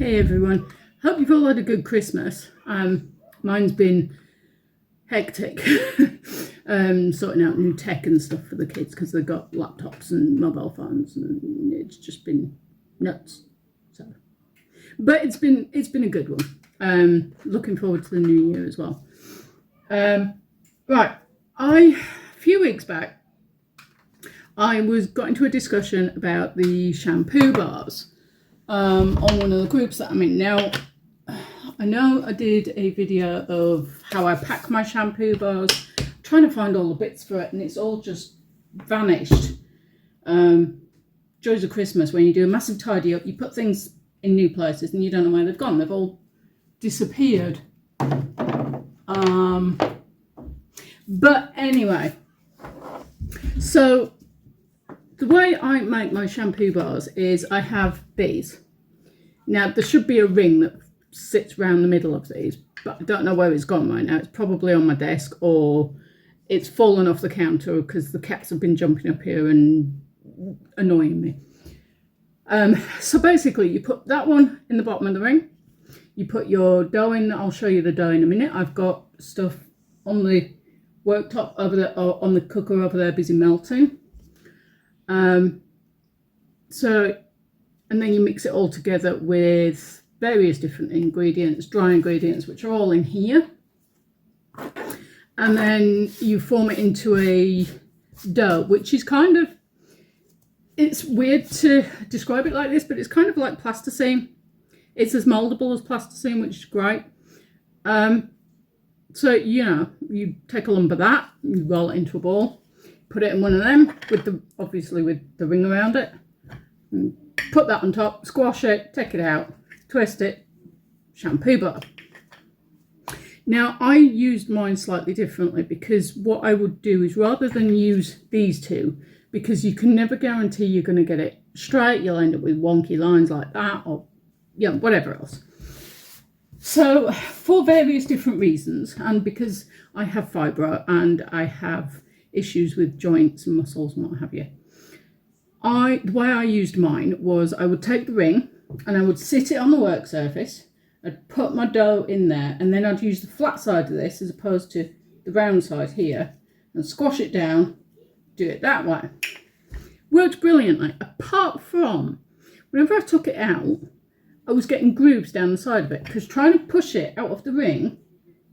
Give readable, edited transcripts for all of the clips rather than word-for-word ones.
Hey everyone, hope you've all had a good Christmas. Mine's been hectic. Sorting out new tech and stuff for the kids because they've got laptops and mobile phones and it's just been nuts. But it's been a good one. Looking forward to the new year as well. Right, a few weeks back I got into a discussion about the shampoo bars. On one of the groups that I'm in now. I know I did a video of how I pack my shampoo bars, trying to find all the bits for it, and it's all just vanished. Joys of Christmas, when you do a massive tidy up, you put things in new places and you don't know where they've gone. They've all disappeared. But anyway, so the way I make my shampoo bars is I have these. Now, there should be a ring that sits around the middle of these, but I don't know where it's gone right now. It's probably on my desk or it's fallen off the counter because the cats have been jumping up here and annoying me. So basically, you put that one in the bottom of the ring. You put your dough in. I'll show you the dough in a minute. I've got stuff on the worktop over there, or on the cooker over there, busy melting. And then you mix it all together with various different ingredients, dry ingredients, which are all in here. And then you form it into a dough, which is kind of, it's weird to describe it like this, but it's kind of like plasticine. It's as moldable as plasticine, which is great. So, you take a lump of that, you roll it into a ball, put it in one of them, obviously with the ring around it. And put that on top, squash it, take it out, twist it, shampoo bar. Now, I used mine slightly differently because what I would do is, rather than use these two, because you can never guarantee you're going to get it straight, you'll end up with wonky lines like that or whatever else. So for various different reasons, and because I have fibro and I have issues with joints and muscles and what have you, the way I used mine was I would take the ring and I would sit it on the work surface. I'd put my dough in there and then I'd use the flat side of this as opposed to the round side here and squash it down, do it that way. Worked brilliantly, apart from whenever I took it out, I was getting grooves down the side of it because trying to push it out of the ring,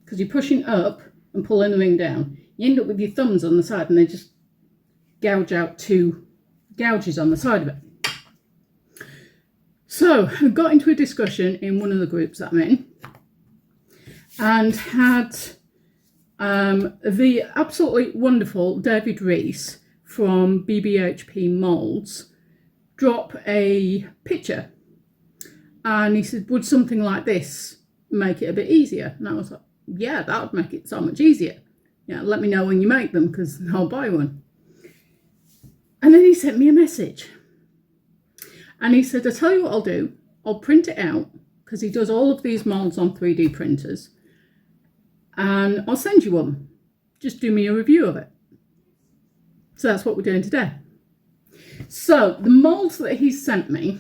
because you're pushing up and pulling the ring down, you end up with your thumbs on the side and they just gouge out two gouges on the side of it. So I got into a discussion in one of the groups that I'm in and had the absolutely wonderful David Rees from BBHP Moulds drop a picture, and he said, would something like this make it a bit easier? And I was like, yeah, that would make it so much easier. Let me know when you make them because I'll buy one. And then he sent me a message and he said, I'll tell you what I'll do. I'll print it out because he does all of these molds on 3D printers and I'll send you one. Just do me a review of it. So that's what we're doing today. So the molds that he sent me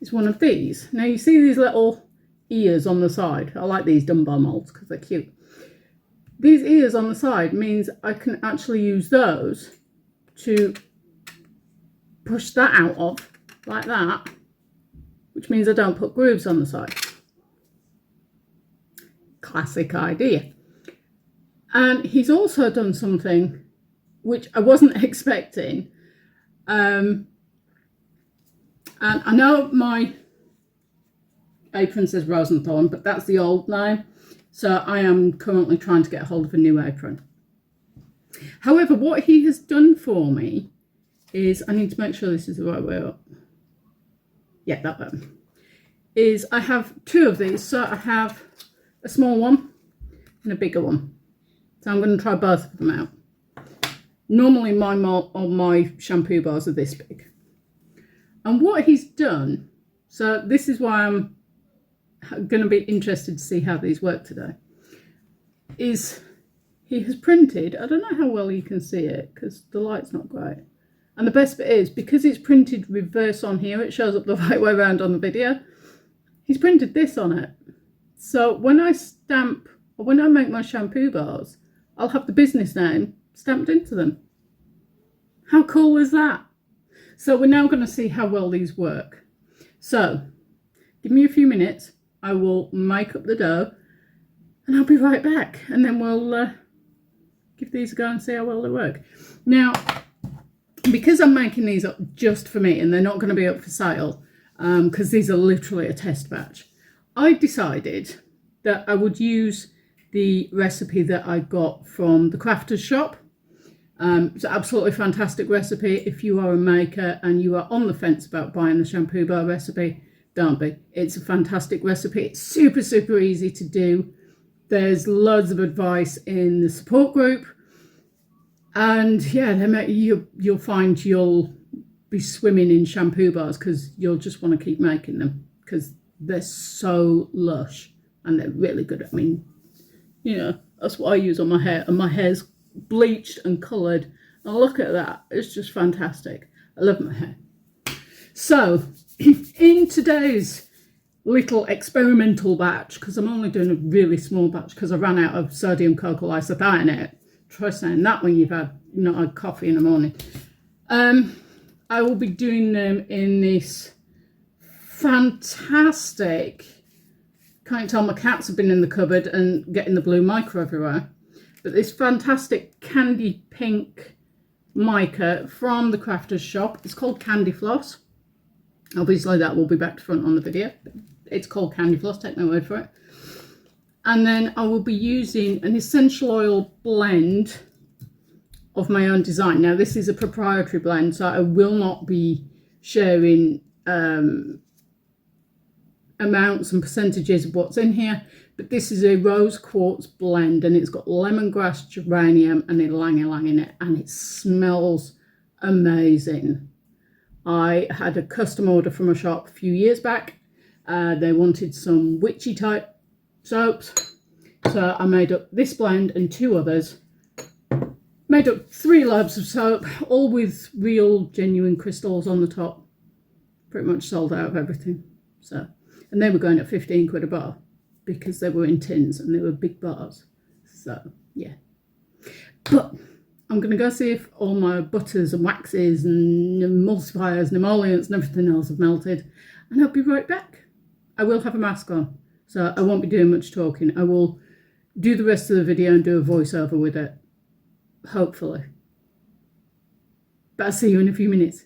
is one of these. Now you see these little ears on the side. I like these Dunbar molds because they're cute. These ears on the side means I can actually use those to push that out of like that, which means I don't put grooves on the side. Classic idea. And he's also done something which I wasn't expecting. And I know my apron says Rose and Thorn, but that's the old name. So I am currently trying to get hold of a new apron. However, what he has done for me is, I need to make sure this is the right way up. Yeah, that one. Is I have two of these. So I have a small one and a bigger one. So I'm going to try both of them out. Normally my shampoo bars are this big. And what he's done, so this is why I'm going to be interested to see how these work today, is he has printed, I don't know how well you can see it because the light's not great. And the best bit is, because it's printed reverse on here, it shows up the right way around on the video. he's printed this on it. So when I stamp, or when I make my shampoo bars, I'll have the business name stamped into them. How cool is that? So we're now going to see how well these work. So give me a few minutes. I will make up the dough and I'll be right back. And then we'll give these a go and see how well they work. Now, because I'm making these up just for me and they're not going to be up for sale, because these are literally a test batch, I decided that I would use the recipe that I got from the Crafter's Shop. It's an absolutely fantastic recipe. If you are a maker and you are on the fence about buying the shampoo bar recipe, don't be. It's a fantastic recipe. It's super, super easy to do. There's loads of advice in the support group. And yeah, you'll find you'll be swimming in shampoo bars because you'll just want to keep making them because they're so lush and they're really good. I mean, you know, that's what I use on my hair, and my hair's bleached and coloured. And look at that. It's just fantastic. I love my hair. So in today's little experimental batch, because I'm only doing a really small batch because I ran out of sodium cocoa isothianate. Try saying that when you've had not had coffee in the morning. I will be doing them in this fantastic, can't tell my cats have been in the cupboard and getting the blue mica everywhere, but this fantastic candy pink mica from the Crafter's Shop. It's called Candy Floss. Obviously that will be back to front on the video. It's called Candy Floss, take my word for it. And then I will be using an essential oil blend of my own design. Now this is a proprietary blend, so I will not be sharing amounts and percentages of what's in here, but this is a rose quartz blend and it's got lemongrass, geranium and ylang ylang in it, and it smells amazing. I had a custom order from a shop a few years back. They wanted some witchy type soaps, so I made up this blend and 2 others. Made up 3 loaves of soap, all with real genuine crystals on the top. Pretty much sold out of everything. So, and they were going at 15 quid a bar because they were in tins and they were big bars. So yeah, but I'm going to go see if all my butters and waxes and emulsifiers and emollients and everything else have melted, and I'll be right back. I will have a mask on, so I won't be doing much talking. I will do the rest of the video and do a voiceover with it, hopefully. But I'll see you in a few minutes.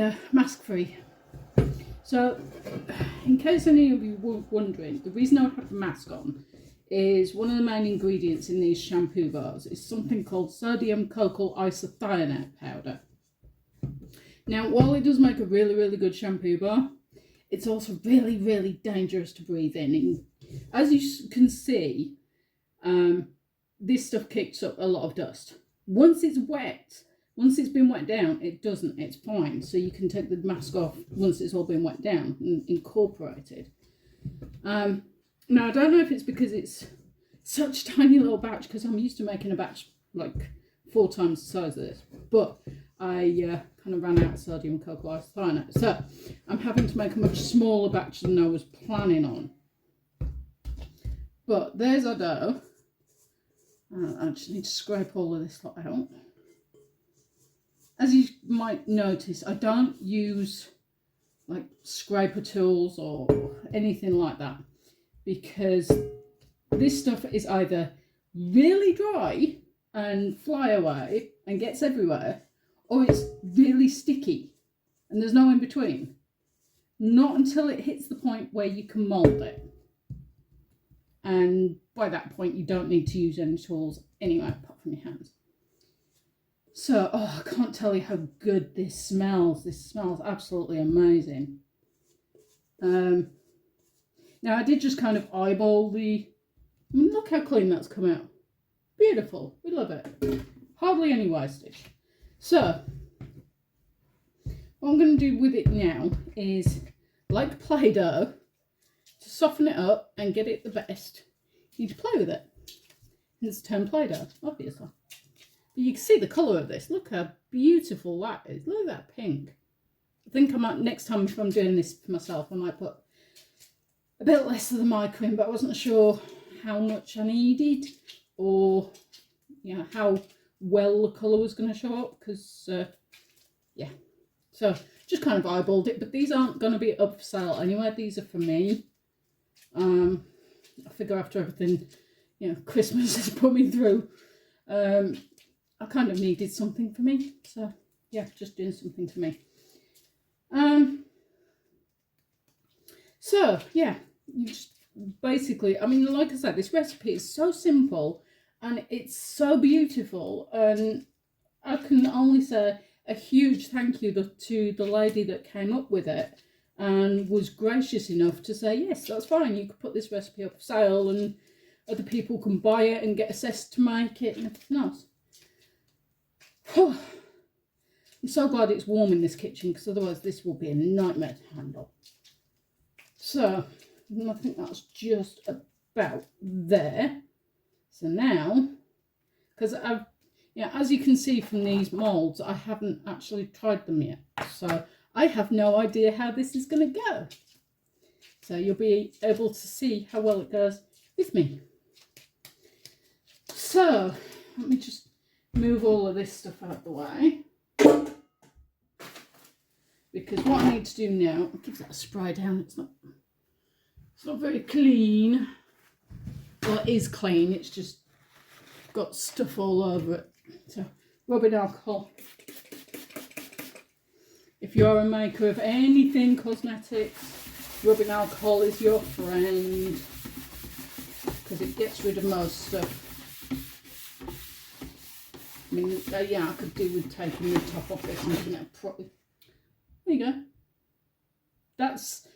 go, mask free. So, in case any of you were wondering, the reason I have the mask on is one of the main ingredients in these shampoo bars is something called sodium cocoyl isocyanate powder. Now, while it does make a really, really good shampoo bar, it's also really, really dangerous to breathe in. And as you can see, this stuff kicks up a lot of dust. Once it's wet, once it's been wet down, it doesn't, it's fine. So you can take the mask off once it's all been wet down and incorporated. Now, I don't know if it's because it's such a tiny little batch, because I'm used to making a batch like 4 times the size of this, but I kind of ran out of sodium cocoyl isocyanate. So I'm having to make a much smaller batch than I was planning on. But there's our dough. I just need to scrape all of this lot out. As you might notice, I don't use like scraper tools or anything like that, because this stuff is either really dry and fly away and gets everywhere, or it's really sticky and there's no in between. Not until it hits the point where you can mould it. And by that point, you don't need to use any tools anyway, apart from your hands. So, I can't tell you how good this smells. This smells absolutely amazing. Now, I did just kind of eyeball look how clean that's come out. Beautiful. We love it. Hardly any wastage. So, what I'm going to do with it now is, like Play-Doh, to soften it up and get it the best, you need to play with it. It's the term Play-Doh, obviously. But you can see the colour of this. Look how beautiful that is. Look at that pink. I think I might, next time if I'm doing this for myself, I might put a bit less of the mica in, but I wasn't sure how much I needed, or how well the colour was going to show up, because yeah, so just kind of eyeballed it. But these aren't going to be up for sale anyway. These are for me. I figure after everything Christmas has put me through, I kind of needed something for me, so yeah, just doing something for me. So yeah, you just basically, I mean, like I said, this recipe is so simple and it's so beautiful, and I can only say a huge thank you to the lady that came up with it and was gracious enough to say, yes, that's fine, you could put this recipe up for sale and other people can buy it and get assessed to make it and everything else. I'm so glad it's warm in this kitchen, because otherwise this will be a nightmare to handle. So I think that's just about there. So now, because I've, as you can see from these moulds, I haven't actually tried them yet. So I have no idea how this is going to go. So you'll be able to see how well it goes with me. So let me just move all of this stuff out of the way, because what I need to do now, I'll give that a spray down. It's not very clean. Well, it is clean, it's just got stuff all over it. So rubbing alcohol. If you're a maker of anything cosmetics, rubbing alcohol is your friend, because it gets rid of most stuff. I mean, yeah, I could do with taking the top off this and giving it a proper. There you go. That's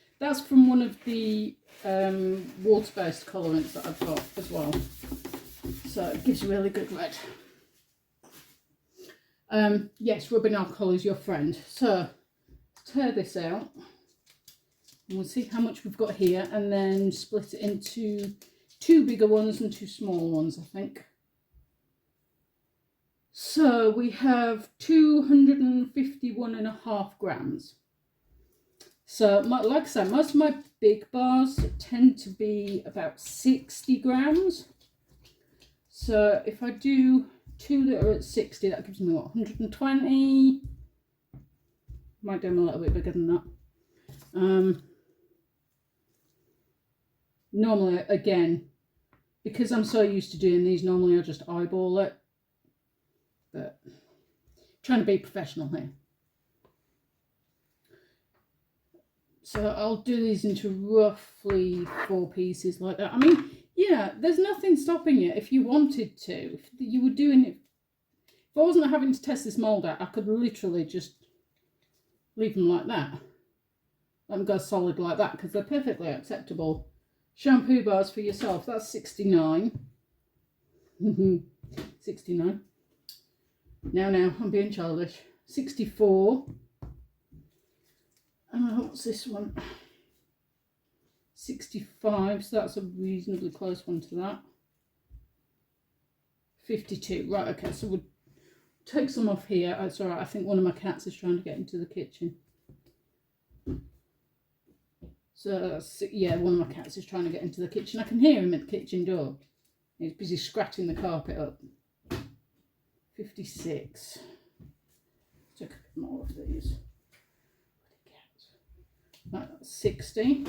from one of the water-based colorants that I've got as well. So it gives you a really good red. Yes, rubbing alcohol is your friend. So let's tear this out. And we'll see how much we've got here, and then split it into 2 bigger ones and 2 small ones, I think. So we have 251.5 grams. So like I said, most of my big bars tend to be about 60 grams. So if I do 2 that are at 60, that gives me what, 120? Might do them a little bit bigger than that. Normally, again, because I'm so used to doing these, normally I just eyeball it. But trying to be professional here. So I'll do these into roughly 4 pieces like that. I mean, yeah, there's nothing stopping you if you wanted to. If you were doing it, if I wasn't having to test this mould out, I could literally just leave them like that. Let them go solid like that, because they're perfectly acceptable. Shampoo bars for yourself, that's 69. 69. Now, I'm being childish. 64. What's this one? 65, so that's a reasonably close one to that. 52. Right, okay, so we'll take some off here. It's alright, I think one of my cats is trying to get into the kitchen. So, yeah, one of my cats is trying to get into the kitchen. I can hear him at the kitchen door. He's busy scratching the carpet up. 56. Take a bit more of these. Right, that's 60.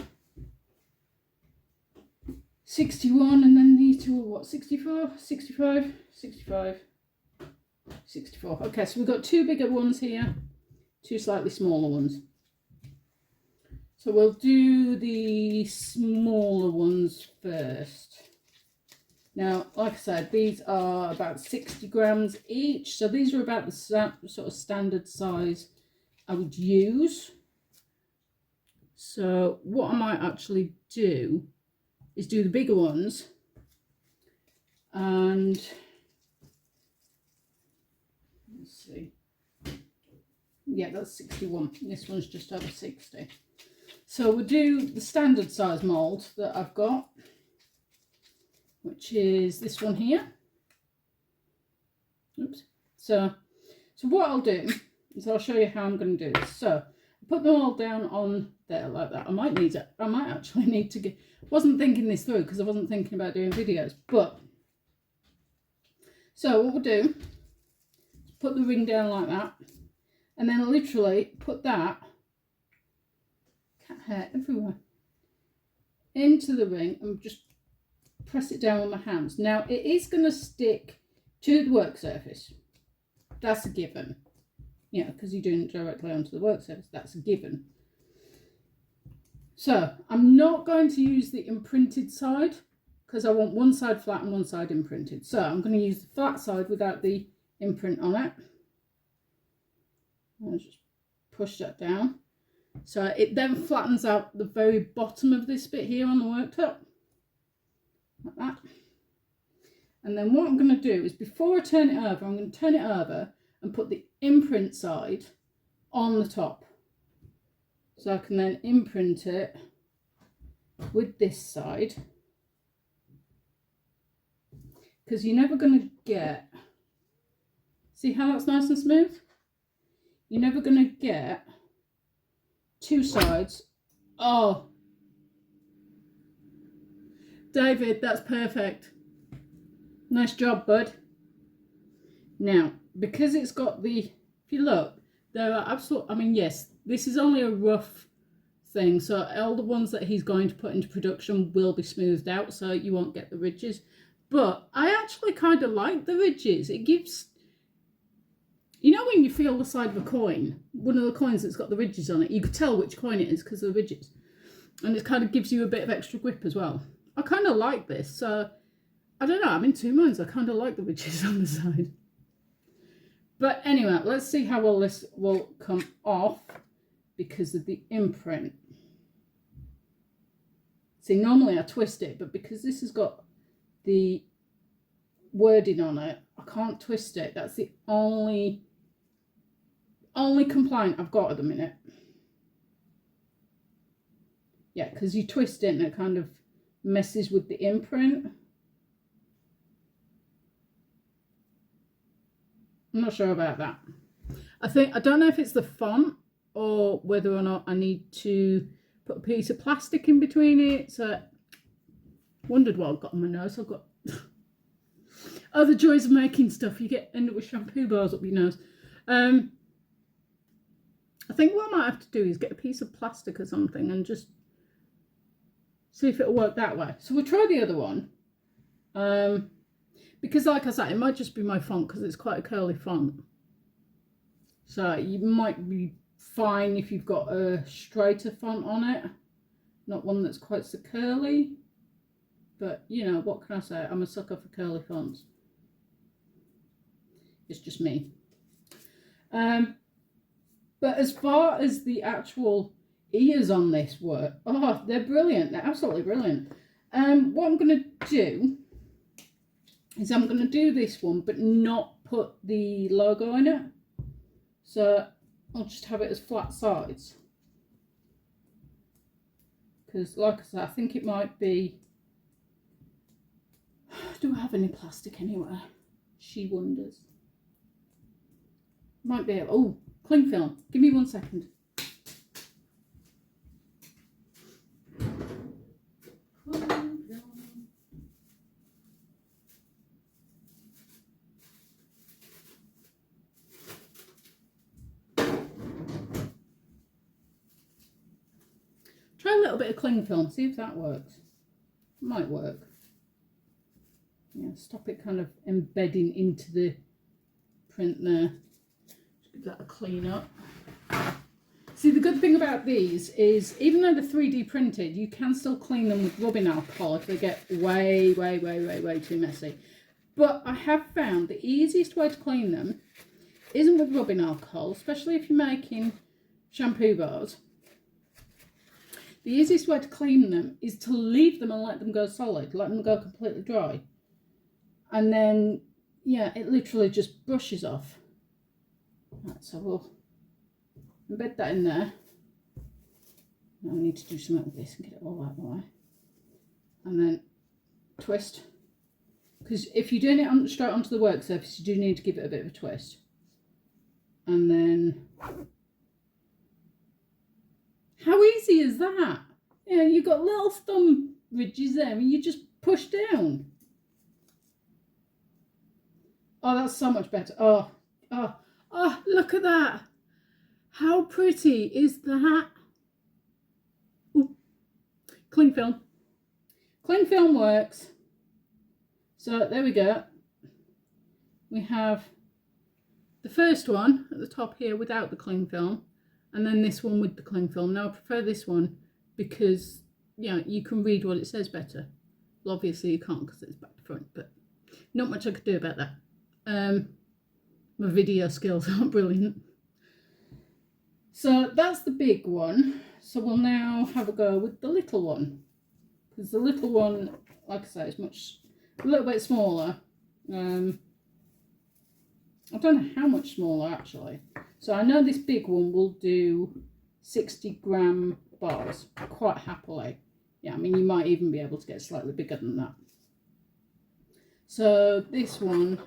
61, and then these two are what? 64, 65, 65, 64. Okay, so we've got 2 bigger ones here, 2 slightly smaller ones. So we'll do the smaller ones first. Now, like I said, these are about 60 grams each. So these are about the sort of standard size I would use. So what I might actually do is do the bigger ones. And let's see. Yeah, that's 61. This one's just over 60. So we'll do the standard size mould that I've got, which is this one here. Oops. So what I'll do is I'll show you how I'm going to do this. So put them all down on there like that. I might actually need to get, wasn't thinking this through because I wasn't thinking about doing videos, but so what we'll do is put the ring down like that, and then literally put that cat hair everywhere into the ring and just press it down with my hands. Now it is going to stick to the work surface. That's a given. Yeah, because you're doing it directly onto the work surface. That's a given. So I'm not going to use the imprinted side because I want one side flat and one side imprinted. So I'm going to use the flat side without the imprint on it. I'll just push that down. So it then flattens out the very bottom of this bit here on the worktop. Like that. And then what I'm going to do is before I turn it over, I'm going to turn it over and put the imprint side on the top. So I can then imprint it with this side. Because you're never going to get, see how that's nice and smooth? You're never going to get 2 sides. Oh, David, that's perfect. Nice job, bud. Now, because it's got the, if you look, there are absolute, I mean, yes, this is only a rough thing. So all the ones that he's going to put into production will be smoothed out, so you won't get the ridges. But I actually kind of like the ridges. It gives, you know when you feel the side of a coin, one of the coins that's got the ridges on it, you could tell which coin it is because of the ridges. And it kind of gives you a bit of extra grip as well. I kind of like this. So, I don't know, I'm in 2 minds. I kind of like the ridges on the side. But anyway, let's see how well this will come off because of the imprint. See, normally I twist it, but because this has got the wording on it, I can't twist it. That's the only complaint I've got at the minute. Yeah, because you twist it and it kind of messes with the imprint. I'm not sure about that. I don't know if it's the font or whether or not I need to put a piece of plastic in between it. So wondered what I've got on my nose. I've got oh, the joys of making stuff. You end up with shampoo bars up your nose. I think what I might have to do is get a piece of plastic or something and just see if it'll work that way. So we'll try the other one. Because like I said, it might just be my font because it's quite a curly font. So you might be fine if you've got a straighter font on it, not one that's quite so curly. But, you know, what can I say? I'm a sucker for curly fonts. It's just me. But as far as the actual ears on this work, oh, they're brilliant. They're absolutely brilliant. What I'm going to do is I'm going to do this one, but not put the logo in it. So I'll just have it as flat sides. Because, like I said, I think it might be... Do I have any plastic anywhere? She wonders. Might be able... Oh, cling film. Give me 1 second. Try a little bit of cling film, see if that works. Might work. Yeah, stop it kind of embedding into the print there. Just give that a clean up. See, the good thing about these is, even though they're 3D printed, you can still clean them with rubbing alcohol if they get way too messy. But I have found the easiest way to clean them isn't with rubbing alcohol, especially if you're making shampoo bars. The easiest way to clean them is to leave them and let them go solid, let them go completely dry. And then, yeah, it literally just brushes off. Right, so we'll embed that in there. Now I need to do something with this and get it all out of the way. And then twist. Because if you're doing it straight onto the work surface, you do need to give it a bit of a twist. And then... How easy is that? You know, you've got little thumb ridges there and you just push down. Oh, that's so much better. Oh, look at that. How pretty is that? Ooh. Cling film. Cling film works. So there we go. We have the first one at the top here without the cling film, and then this one with the cling film. Now I prefer this one because, you know, you can read what it says better. Well, obviously you can't because it's back to front, but not much I could do about that. My video skills aren't brilliant. So that's the big one. So we'll now have a go with the little one, because the little one, like I say, is a little bit smaller. I don't know how much smaller actually. So I know this big one will do 60-gram bars quite happily. Yeah, I mean, you might even be able to get slightly bigger than that. So this one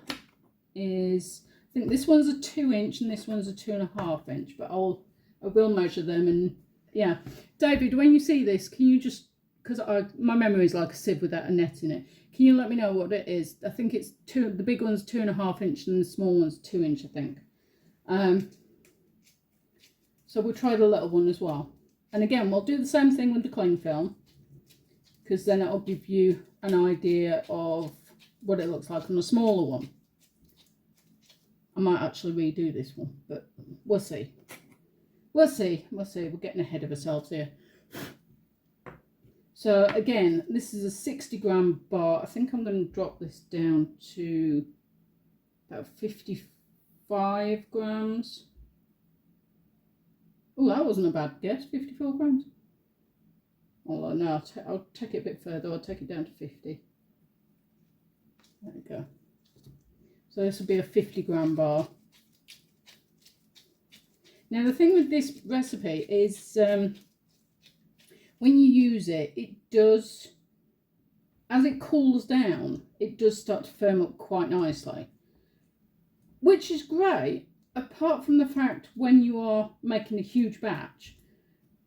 is, I think this one's a 2-inch and this one's a 2.5 inch, but I will measure them. And yeah, David, when you see this, can you just, because my memory is like a sieve without a net in it, can you let me know what it is? I think it's the big one's 2.5 inch and the small one's 2 inch, I think. So we'll try the little one as well. And again, we'll do the same thing with the cling film, because then it'll give you an idea of what it looks like on a smaller one. I might actually redo this one, but we'll see. We'll see. We're getting ahead of ourselves here. So again, this is a 60-gram bar. I think I'm going to drop this down to about 55 grams. Oh, that wasn't a bad guess. 54 grams. Although no, I'll take it a bit further. I'll take it down to 50. There we go. So this will be a 50-gram bar. Now the thing with this recipe is when you use it, it does, as it cools down, it does start to firm up quite nicely. Which is great, apart from the fact when you are making a huge batch,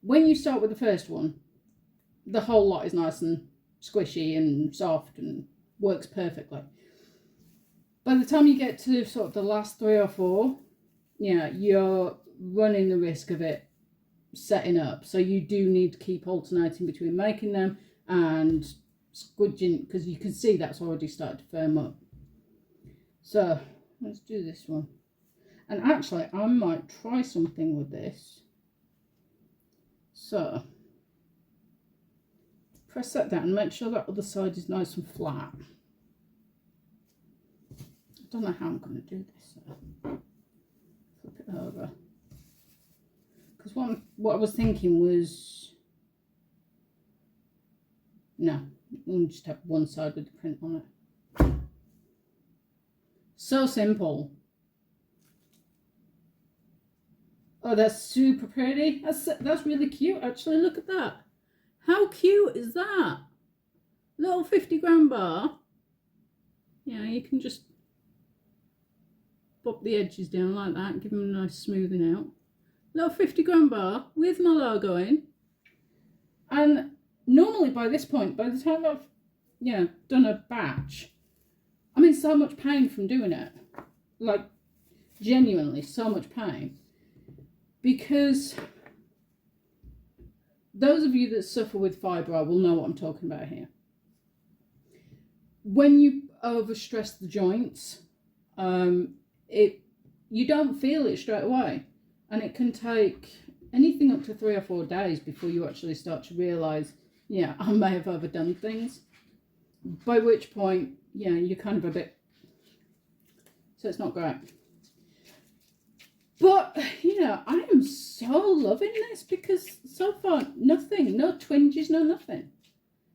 when you start with the first one, the whole lot is nice and squishy and soft and works perfectly. By the time you get to sort of the last 3 or 4, yeah, you're running the risk of it setting up. So you do need to keep alternating between making them and squidging, because you can see that's already started to firm up. So let's do this one. And actually, I might try something with this. So, press that down and make sure that other side is nice and flat. I don't know how I'm going to do this. Flip it over. Because what I was thinking was, no, we'll just have one side with the print on it. So simple. Oh, that's super pretty. That's really cute, actually. Look at that. How cute is that? Little 50-gram bar. Yeah, you can just pop the edges down like that, give them a nice smoothing out. Little 50-gram bar with my logo in. And normally by this point, by the time I've done a batch, I'm in so much pain from doing it. Like, genuinely so much pain. Because those of you that suffer with fibro will know what I'm talking about here. When you overstress the joints, you don't feel it straight away, and it can take anything up to 3 or 4 days before you actually start to realise, yeah, I may have overdone things. By which point, yeah, you're kind of a bit, so it's not great. But, I am so loving this because so far, nothing, no twinges, no nothing.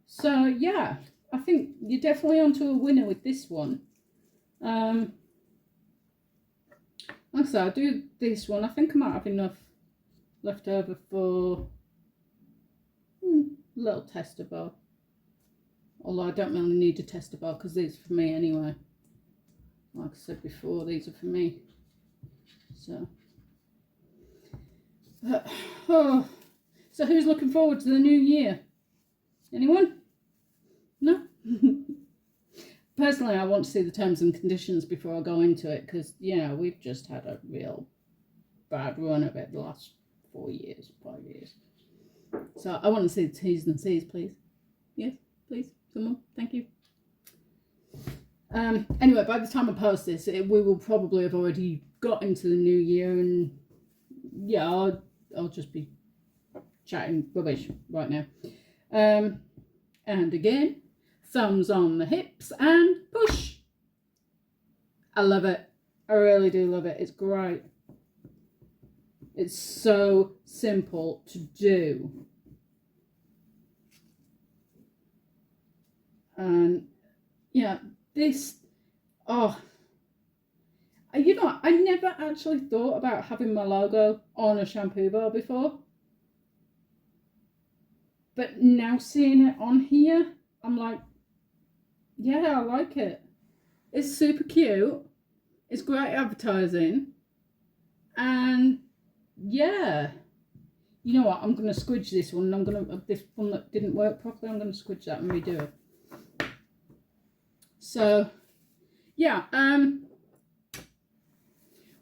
So, yeah, I think you're definitely onto a winner with this one. Like I said, I'll do this one. I think I might have enough left over for a little tester bar. Although I don't really need a tester bar because these are for me anyway. Like I said before, these are for me. So, so who's looking forward to the new year? Anyone? No? Personally, I want to see the terms and conditions before I go into it because, we've just had a real bad run of it the last 4 years, 5 years. So I want to see the T's and C's, please. Yes, please, someone. Thank you. Anyway, by the time I post this, we will probably have already got into the new year, and yeah, I'll just be chatting rubbish right now. And again, thumbs on the hips and push. I love it. I really do love it. It's great. It's so simple to do. And yeah, this, I never actually thought about having my logo on a shampoo bar before. But now seeing it on here, I'm like, yeah, I like it. It's super cute. It's great advertising. And yeah, you know what? I'm going to squidge this one. This one that didn't work properly, I'm going to squidge that and redo it. So, yeah,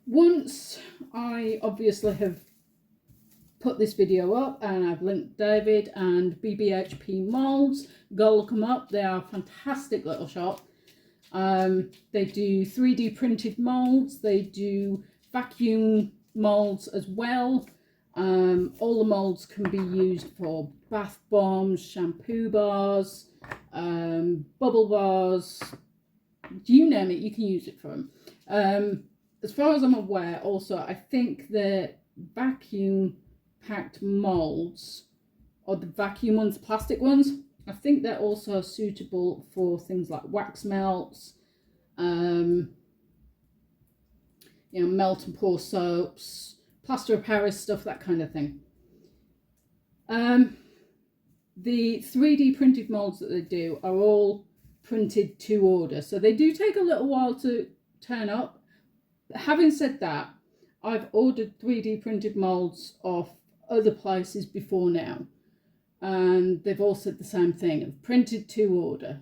once I obviously have put this video up and I've linked David and BBHP Moulds, go look them up. They are a fantastic little shop. They do 3D printed moulds. They do vacuum moulds as well. All the moulds can be used for bath bombs, shampoo bars, bubble bars, you name it, you can use it for them. As far as I'm aware, also, I think the vacuum packed moulds, or the vacuum ones, plastic ones, I think they're also suitable for things like wax melts, melt and pour soaps, plaster of Paris stuff, that kind of thing. The 3D printed moulds that they do are all printed to order, so they do take a little while to turn up. Having said that, I've ordered 3D printed moulds off other places before now, and they've all said the same thing, printed to order.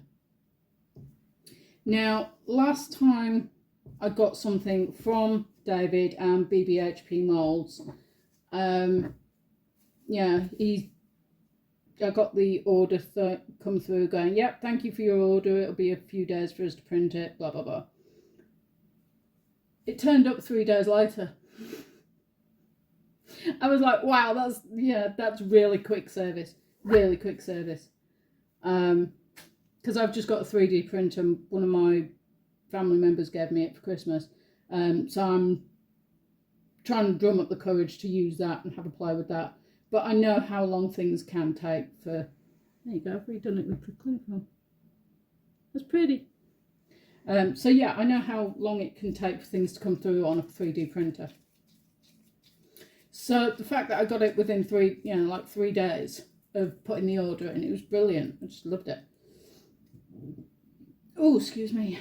Now, last time I got something from David and BBHP Moulds, I got the order come through going, yep, thank you for your order, it'll be a few days for us to print it, blah, blah, blah. it turned up 3 days later. I was like, wow, that's really quick service. Really quick service. Because I've just got a 3D printer. One of my family members gave me it for Christmas. So I'm trying to drum up the courage to use that and have a play with that. But I know how long things can take for... There you go, I've redone it with the clear film. That's pretty. So yeah, I know how long it can take for things to come through on a 3D printer. So the fact that I got it within 3 days of putting the order in, it was brilliant. I just loved it. Oh, excuse me.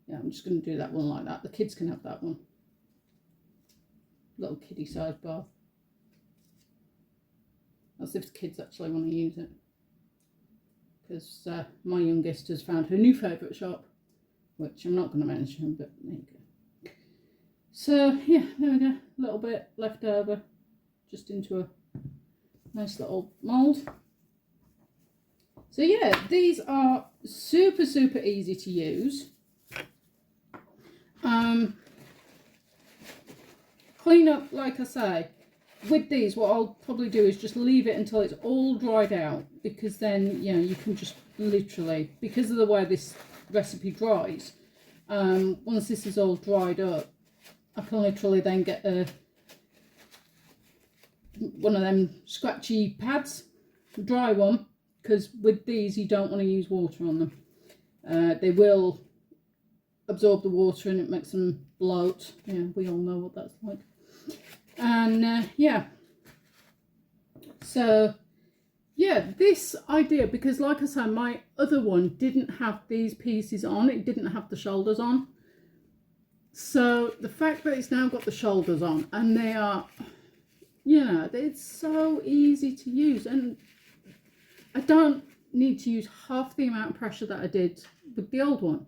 Yeah, I'm just going to do that one like that. The kids can have that one. Little kiddie size bar. That's if the kids actually want to use it. Because my youngest has found her new favourite shop, which I'm not going to mention, but there you go. So yeah, there we go. A little bit left over, just into a nice little mould. So yeah, these are super, super easy to use. Clean up, like I say, with these, what I'll probably do is just leave it until it's all dried out, because then, you can just literally, because of the way this recipe dries, once this is all dried up, I can literally then get one of them scratchy pads, dry one, because with these you don't want to use water on them. They will absorb the water and it makes them bloat. Yeah, we all know what that's like. And yeah, so yeah, this idea, because like I said, my other one didn't have these pieces on, it didn't have the shoulders on. So the fact that it's now got the shoulders on, and they are, it's so easy to use, and I don't need to use half the amount of pressure that I did with the old one.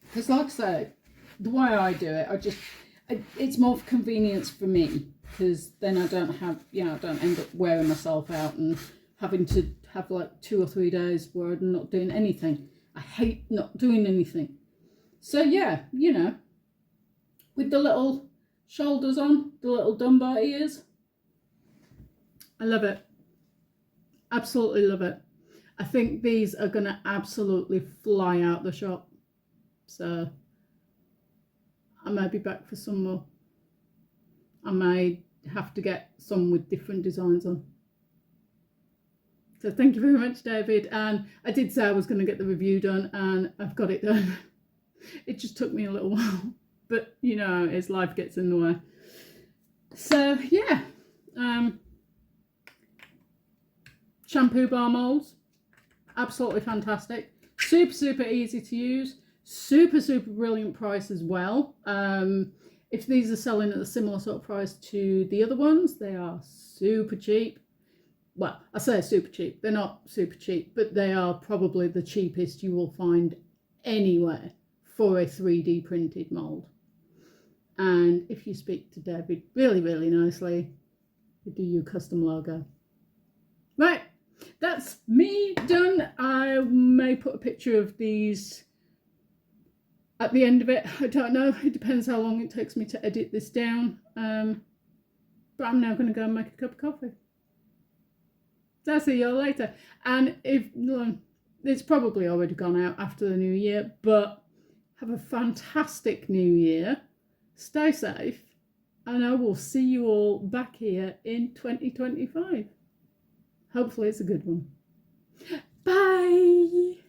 Because like I say, the way I do it, it's more for convenience for me, because then I don't have, I don't end up wearing myself out and having to have like 2 or 3 days where I'm not doing anything. I hate not doing anything. So yeah, with the little shoulders on, the little Dunbar ears, I love it. Absolutely love it. I think these are going to absolutely fly out the shop. So I may be back for some more. I may have to get some with different designs on. So thank you very much, David. And I did say I was going to get the review done, and I've got it done. It just took me a little while, but as life gets in the way. So yeah, shampoo bar molds, absolutely fantastic. Super, super easy to use. Super, super brilliant price as well. If these are selling at a similar sort of price to the other ones, they are super cheap. Well, I say super cheap. They're not super cheap, but they are probably the cheapest you will find anywhere for a 3D printed mould. And if you speak to David really, really nicely, you do your custom logo. Right, that's me done. I may put a picture of these at the end of it. I don't know. It depends how long it takes me to edit this down. But I'm now going to go and make a cup of coffee. So I'll see you all later. And it's probably already gone out after the new year, but have a fantastic new year. Stay safe. And I will see you all back here in 2025. Hopefully it's a good one. Bye.